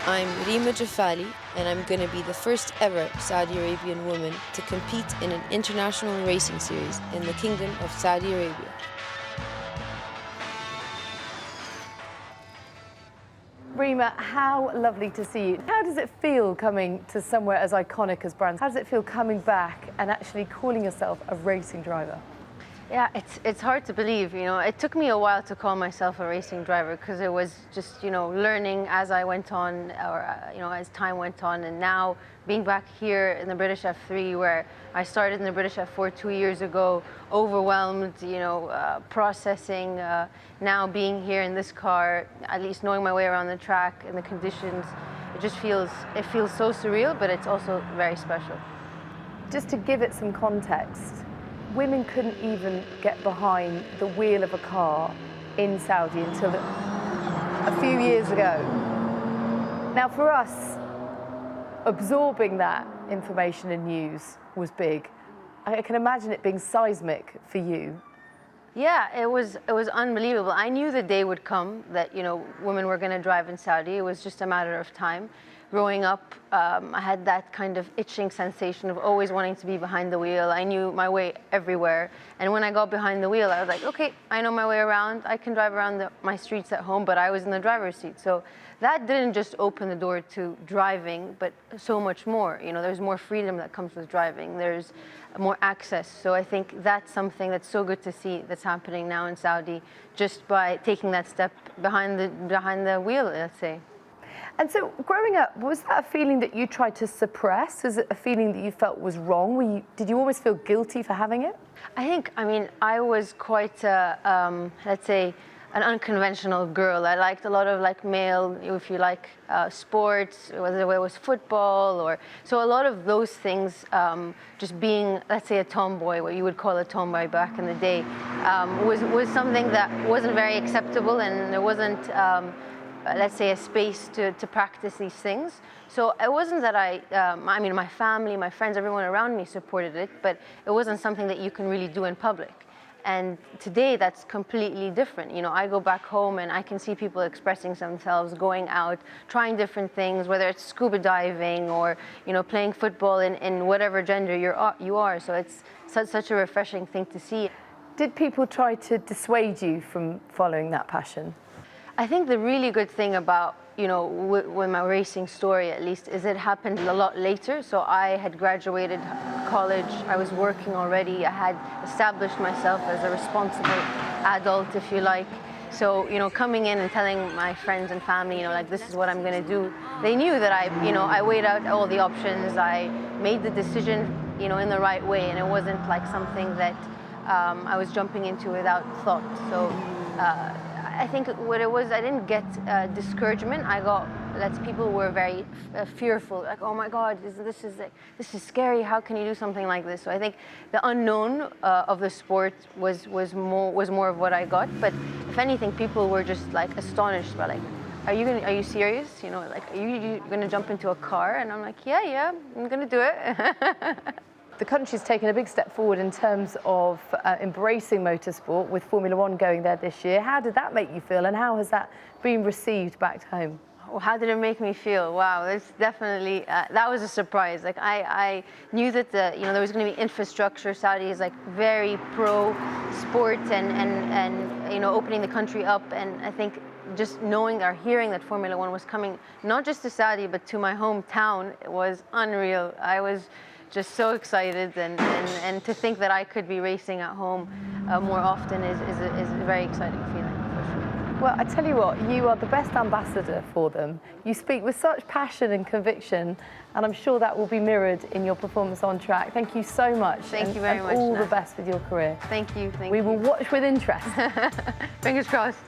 I'm Reema Juffali, and I'm going to be the first ever Saudi Arabian woman to compete in an international racing series in the Kingdom of Saudi Arabia. Reema, how lovely to see you. How does it feel coming to somewhere as iconic as Brands? How does it feel coming back and actually calling yourself a racing driver? Yeah, it's hard to believe, you know. It took me a while to call myself a racing driver because it was just, you know, learning as I went on, or, you know, as time went on. And now being back here in the British F3, where I started in the British F4 2 years ago, overwhelmed, you know, processing, now being here in this car, at least knowing my way around the track and the conditions, it feels so surreal, but it's also very special. Just to give it some context, women couldn't even get behind the wheel of a car in Saudi until a few years ago. Now for us, absorbing that information and news was big. I can imagine it being seismic for you. Yeah, it was unbelievable. I knew the day would come that, you know, women were going to drive in Saudi. It was just a matter of time. Growing up, I had that kind of itching sensation of always wanting to be behind the wheel. I knew my way everywhere. And when I got behind the wheel, I was like, okay, I know my way around. I can drive around my streets at home, but I was in the driver's seat. So that didn't just open the door to driving, but so much more. You know, there's more freedom that comes with driving. There's more access. So I think that's something that's so good to see that's happening now in Saudi, just by taking that step behind the wheel, let's say. And so, growing up, was that a feeling that you tried to suppress? Was it a feeling that you felt was wrong? Did you always feel guilty for having it? I mean, I was quite, let's say, an unconventional girl. I liked a lot of male, if you like, sports, whether it was football or, so a lot of those things, just being, let's say, a tomboy, what you would call a tomboy back in the day, was something that wasn't very acceptable, and there wasn't, let's say, a space to practice these things. So it wasn't that I mean, my family, my friends, everyone around me supported it, but it wasn't something that you can really do in public. And today, that's completely different. You know, I go back home and I can see people expressing themselves, going out, trying different things, whether it's scuba diving or, you know, playing football in whatever gender you are. So it's such a refreshing thing to see. Did people try to dissuade you from following that passion? I think the really good thing about, you know, with my racing story at least, is it happened a lot later. So I had graduated college, I was working already, I had established myself as a responsible adult, if you like. So, you know, coming in and telling my friends and family, you know, like, this is what I'm going to do. They knew that I weighed out all the options, I made the decision, you know, in the right way, and it wasn't like something that I was jumping into without thought. So, I think what it was, I didn't get discouragement. I got, people were very fearful, like, oh my God, this is scary. How can you do something like this? So I think the unknown of the sport was more of what I got. But if anything, people were just like astonished by, like, are you serious? You know, like, are you gonna jump into a car? And I'm like, yeah, I'm gonna do it. The country's taken a big step forward in terms of embracing motorsport, with Formula One going there this year. How did that make you feel, and how has that been received back home? Well, how did it make me feel? Wow, it's definitely, that was a surprise. Like, I knew that there was going to be infrastructure. Saudi is like very pro sport and you know, opening the country up. And I think just knowing or hearing that Formula One was coming, not just to Saudi, but to my hometown, it was unreal. I was just so excited, and to think that I could be racing at home more often is a very exciting feeling, for sure. Well, I tell you what, you are the best ambassador for them. You speak with such passion and conviction, and I'm sure that will be mirrored in your performance on track. Thank you so much. Thank you very much. All the best with your career. Thank you. We will watch with interest. Fingers crossed.